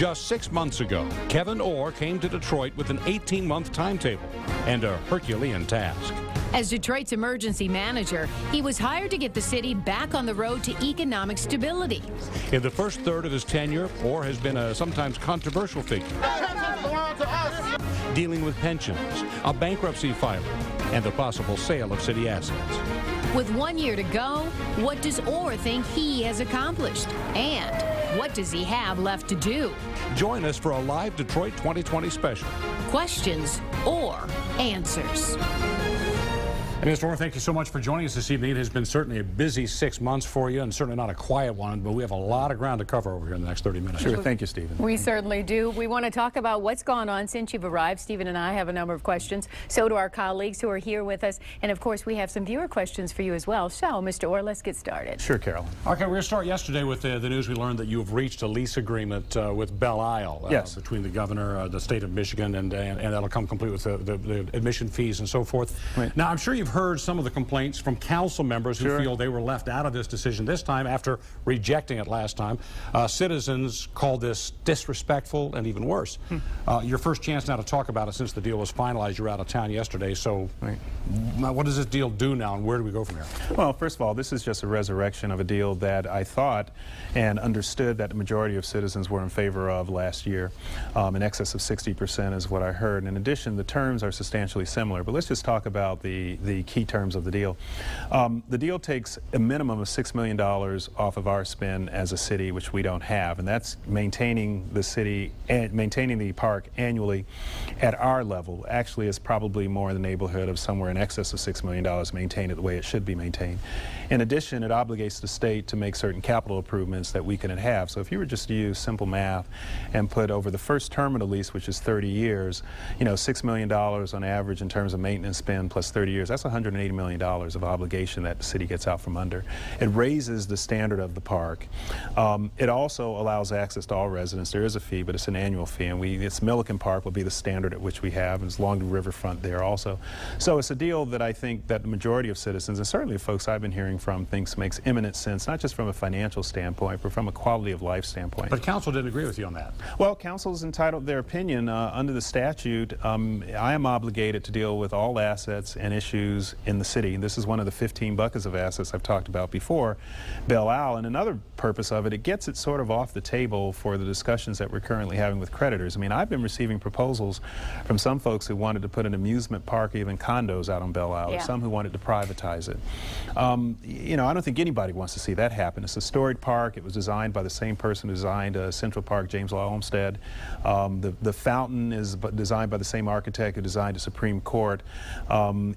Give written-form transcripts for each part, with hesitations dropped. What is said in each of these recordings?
Just 6 months ago, Kevyn Orr came to Detroit with an 18-month timetable and a Herculean task. As Detroit's emergency manager, he was hired to get the city back on the road to economic stability. In the first third of his tenure, Orr has been a sometimes controversial figure, dealing with pensions, a bankruptcy filing, and the possible sale of city assets. With 1 year to go, what does Orr think he has accomplished? And what does he have left to do? Join us for a live Detroit 2020 special. Questions or answers? And Mr. Orr, thank you so much for joining us this evening. It has been certainly a busy 6 months for you, and certainly not a quiet one, but we have a lot of ground to cover over here in the next 30 minutes. Sure, thank you, Stephen. We certainly do. We want to talk about what's gone on since you've arrived. Stephen and I have a number of questions. So do our colleagues who are here with us. And of course, we have some viewer questions for you as well. So, Mr. Orr, let's get started. Sure, Carolyn. Okay, we're going to start yesterday with the news we learned that you have reached a lease agreement with Belle Isle. Yes. Between the governor, the state of Michigan, and that'll come complete with the admission fees and so forth. Right. Now, I'm sure you've heard some of the complaints from council members who feel they were left out of this decision this time after rejecting it last time. Citizens called this disrespectful and even worse. Your first chance now to talk about it since the deal was finalized. You were out of town yesterday, so what does this deal do now, and where do we go from here? Well, first of all, this is just a resurrection of a deal that I thought and understood that the majority of citizens were in favor of last year. In excess of 60% is what I heard. In addition, the terms are substantially similar, but let's just talk about the key terms of the deal. The deal takes a minimum of $6 million off of our spend as a city, which we don't have, and that's maintaining the city and maintaining the park annually at our level. Actually, it's probably more in the neighborhood of somewhere in excess of $6 million to maintain it the way it should be maintained. In addition, it obligates the state to make certain capital improvements that we couldn't have. So if you were just to use simple math and put over the first term of the lease, which is 30 years, you know, $6 million on average in terms of maintenance spend plus 30 years, that's $180 million of obligation that the city gets out from under. It raises the standard of the park. It also allows access to all residents. There is a fee, but it's an annual fee, and it's Milliken Park will be the standard at which we have, and it's along the riverfront there also. So it's a deal that I think that the majority of citizens, and certainly the folks I've been hearing from, thinks makes imminent sense, not just from a financial standpoint, but from a quality of life standpoint. But council didn't agree with you on that. Well, council is entitled to their opinion. Under the statute, I am obligated to deal with all assets and issues in the city. This is one of the 15 buckets of assets I've talked about before, Belle Isle. And another purpose of it, it gets it sort of off the table for the discussions that we're currently having with creditors. I mean, I've been receiving proposals from some folks who wanted to put an amusement park, even condos out on Belle Isle, or some who wanted to privatize it. You know, I don't think anybody wants to see that happen. It's a storied park. It was designed by the same person who designed Central Park, James Law Olmsted. The fountain is designed by the same architect who designed the Supreme Court.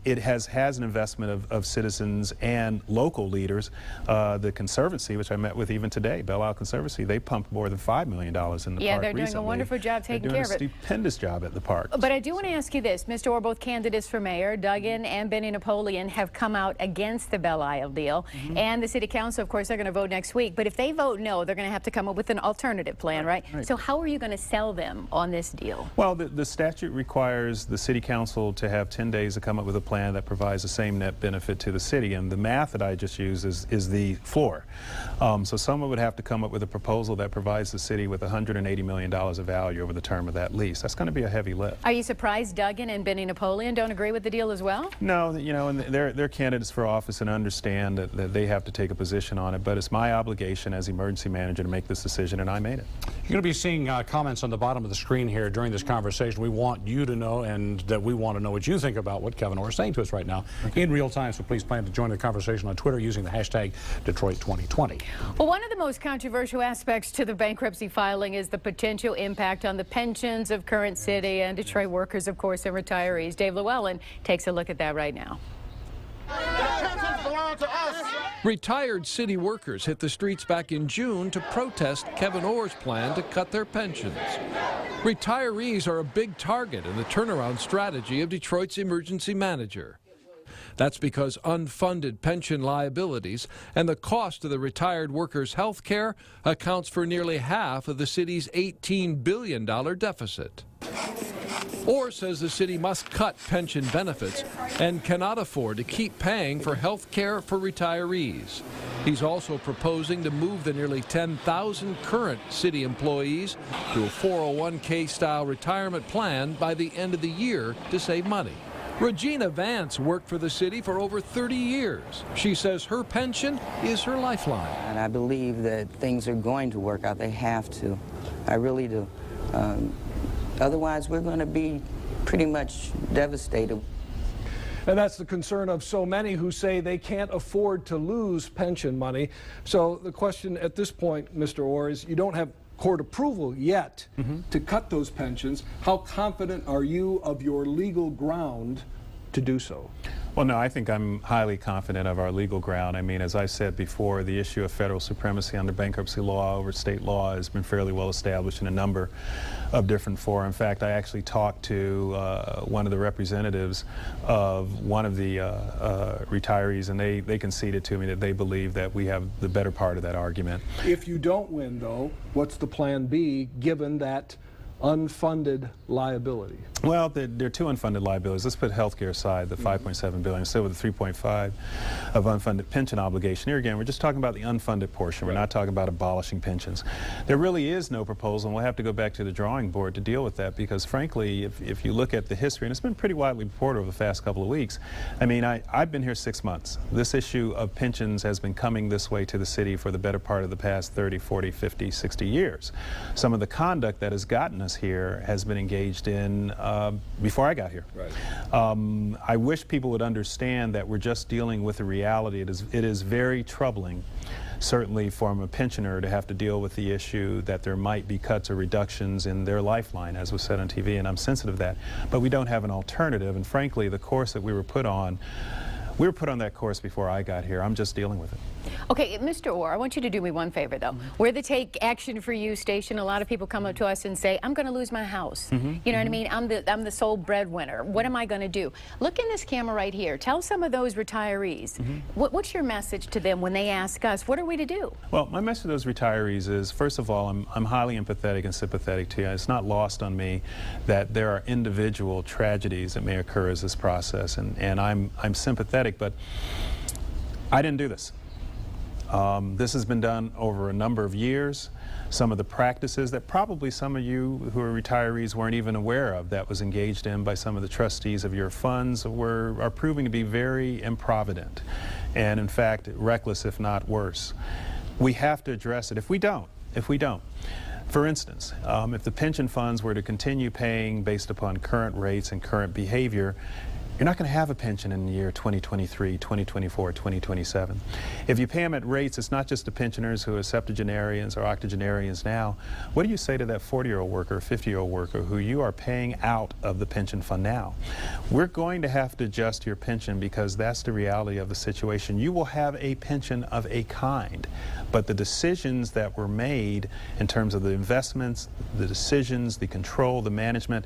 It has an investment of citizens and local leaders. The Conservancy, which I met with even today, Belle Isle Conservancy, they pumped more than $5 million in the park recently. Yeah, they're doing a wonderful job taking care of it. They're doing a stupendous job at the park. But I do want to ask you this. Mr. Orr, both candidates for mayor, Duggan and Benny Napoleon, have come out against the Belle Isle deal. And the city council, of course, they're going to vote next week. But if they vote no, they're going to have to come up with an alternative plan, right? So how are you going to sell them on this deal? Well, the statute requires the city council to have 10 days to come up with a plan that provides the same net benefit to the city. And the math that I just used is the floor. So someone would have to come up with a proposal that provides the city with $180 million of value over the term of that lease. That's going to be a heavy lift. Are you surprised Duggan and Benny Napoleon don't agree with the deal as well? No, you know, and they're candidates for office and understand that they have to take a position on it, but it's my obligation as emergency manager to make this decision, and I made it. You're going to be seeing comments on the bottom of the screen here during this conversation. We want you to know, and that we want to know what you think about what Kevyn Orr is saying to us right now in real time, so please plan to join the conversation on Twitter using the hashtag Detroit2020. Well, one of the most controversial aspects to the bankruptcy filing is the potential impact on the pensions of current city and Detroit workers, of course, and retirees. Dave Llewellyn takes a look at that right now. Retired city workers hit the streets back in June to protest Kevyn Orr's plan to cut their pensions. Retirees are a big target in the turnaround strategy of Detroit's emergency manager. That's because unfunded pension liabilities and the cost of the retired workers' health care accounts for nearly half of the city's $18 billion deficit. Orr says the city must cut pension benefits and cannot afford to keep paying for health care for retirees. He's also proposing to move the nearly 10,000 current city employees to a 401k-style retirement plan by the end of the year to save money. Regina Vance worked for the city for over 30 years. She says her pension is her lifeline. And I believe that things are going to work out. They have to. I really do. Otherwise, we're going to be pretty much devastated. And that's the concern of so many who say they can't afford to lose pension money. So the question at this point, Mr. Orr, is you don't have court approval yet to cut those pensions. How confident are you of your legal ground to do so? Well, no, I think I'm highly confident of our legal ground. I mean, as I said before, the issue of federal supremacy under bankruptcy law over state law has been fairly well established in a number of different fora. In fact, I actually talked to one of the representatives of one of the retirees, and they conceded to me that they believe that we have the better part of that argument. If you don't win, though, what's the plan B given that unfunded liability? Well, there are two unfunded liabilities. Let's put healthcare aside, the $5.7 billion, still with the $3.5 of unfunded pension obligation. Here again, we're just talking about the unfunded portion. We're not talking about abolishing pensions. There really is no proposal, and we'll have to go back to the drawing board to deal with that because, frankly, if you look at the history, and it's been pretty widely reported over the past couple of weeks, I mean, I've been here 6 months. This issue of pensions has been coming this way to the city for the better part of the past 30, 40, 50, 60 years. Some of the conduct that has gotten us here has been engaged in before I got here. Right. I wish people would understand that we're just dealing with the reality. It is very troubling, certainly from a pensioner, to have to deal with the issue that there might be cuts or reductions in their lifeline, as was said on TV, and I'm sensitive to that. But we don't have an alternative, and frankly, the course that we were put on that course before I got here. I'm just dealing with it. Okay, Mr. Orr, I want you to do me one favor, though. We're the Take Action for You station. A lot of people come up to us and say, I'm going to lose my house. You know what I mean? I'm the sole breadwinner. What am I going to do? Look in this camera right here. Tell some of those retirees, what's your message to them when they ask us, what are we to do? Well, my message to those retirees is, first of all, I'm highly empathetic and sympathetic to you. It's not lost on me that there are individual tragedies that may occur as this process, and I'm sympathetic, but I didn't do this. This has been done over a number of years. Some of the practices that probably some of you who are retirees weren't even aware of that was engaged in by some of the trustees of your funds are proving to be very improvident and, in fact, reckless, if not worse. We have to address it. If we don't, for instance, if the pension funds were to continue paying based upon current rates and current behavior, you're not going to have a pension in the year 2023, 2024, 2027. If you pay them at rates, it's not just the pensioners who are septuagenarians or octogenarians now. What do you say to that 40-year-old worker, 50-year-old worker who you are paying out of the pension fund now? We're going to have to adjust your pension because that's the reality of the situation. You will have a pension of a kind, but the decisions that were made in terms of the investments, the decisions, the control, the management,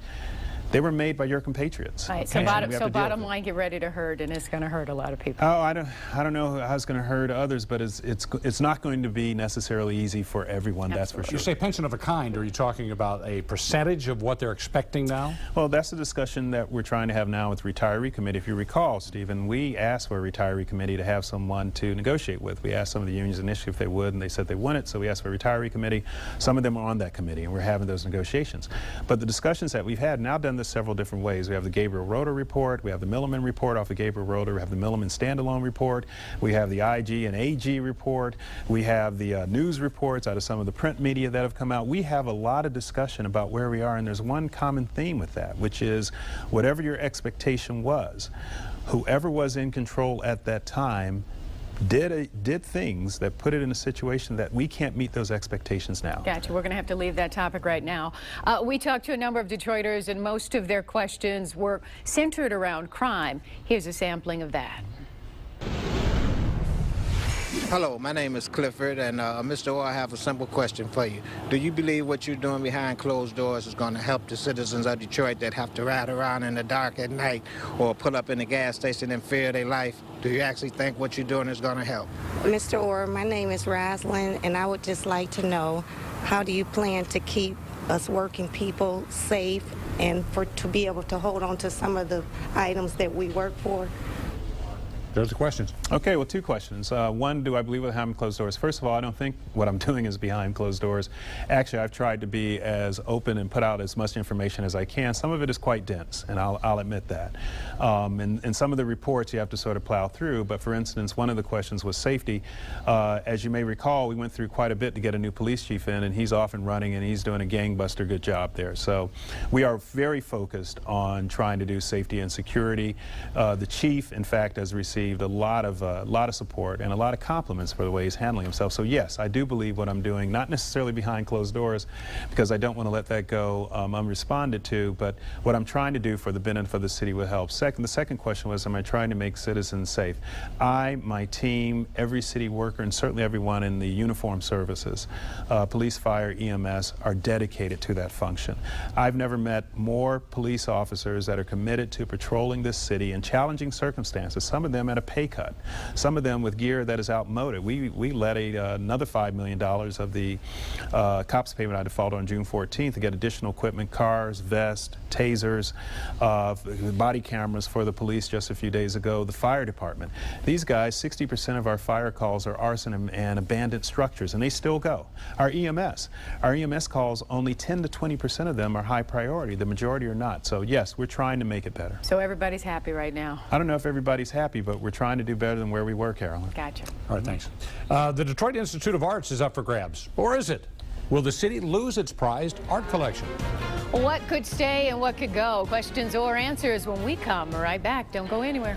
they were made by your compatriots. Right. Okay? So bottom line, get ready to hurt, and it's going to hurt a lot of people. Oh, I don't know how it's going to hurt others, but it's not going to be necessarily easy for everyone. Absolutely. That's for sure. You say pension of a kind. Are you talking about a percentage of what they're expecting now? Well, that's the discussion that we're trying to have now with the retiree committee. If you recall, Stephen, we asked for a retiree committee to have someone to negotiate with. We asked some of the unions initially if they would, and they said they wouldn't. So we asked for a retiree committee. Some of them are on that committee, and we're having those negotiations. But the discussions that we've had, now done this several different ways. We have the Gabriel Roeder report, we have the Milliman report off of Gabriel Roeder, we have the Milliman standalone report, we have the IG and AG report, we have the news reports out of some of the print media that have come out. We have a lot of discussion about where we are, and there's one common theme with that, which is whatever your expectation was, whoever was in control at that time did things that put it in a situation that we can't meet those expectations now. Gotcha. We're going to have to leave that topic right now. We talked to a number of Detroiters, and most of their questions were centered around crime. Here's a sampling of that. Hello, my name is Clifford, and Mr. Orr, I have a simple question for you. Do you believe what you're doing behind closed doors is going to help the citizens of Detroit that have to ride around in the dark at night or pull up in the gas station in fear of their life? Do you actually think what you're doing is going to help? Mr. Orr, my name is Roslyn, and I would just like to know, how do you plan to keep us working people safe and to be able to hold on to some of the items that we work for? There's the questions. Okay, well, two questions. One, do I believe with behind closed doors? First of all, I don't think what I'm doing is behind closed doors. Actually, I've tried to be as open and put out as much information as I can. Some of it is quite dense, and I'll admit that. And some of the reports you have to sort of plow through, but for instance, one of the questions was safety. As you may recall, we went through quite a bit to get a new police chief in, and he's off and running, and he's doing a gangbuster good job there. So we are very focused on trying to do safety and security. The chief, in fact, has received a lot of support and a lot of compliments for the way he's handling himself. So yes, I do believe what I'm doing, not necessarily behind closed doors, because I don't want to let that go unresponded to, but what I'm trying to do for the benefit of the city will help. The second question was, am I trying to make citizens safe? I, my team, every city worker, and certainly everyone in the uniformed services, police, fire, EMS, are dedicated to that function. I've never met more police officers that are committed to patrolling this city in challenging circumstances, some of them at a pay cut, some of them with gear that is outmoded. We let another $5 million of the cops payment I defaulted on June 14th to get additional equipment, cars, vests, tasers, body cameras for the police just a few days ago, the fire department. These guys, 60% of our fire calls are arson and abandoned structures, and they still go. Our EMS calls, only 10 to 20% of them are high priority. The majority are not. So yes, we're trying to make it better. So everybody's happy right now? I don't know if everybody's happy, but we're trying to do better than where we were, Carolyn. Gotcha. All right, thanks. The Detroit Institute of Arts is up for grabs. Or is it? Will the city lose its prized art collection? What could stay and what could go? Questions or answers when we come right back. Don't go anywhere.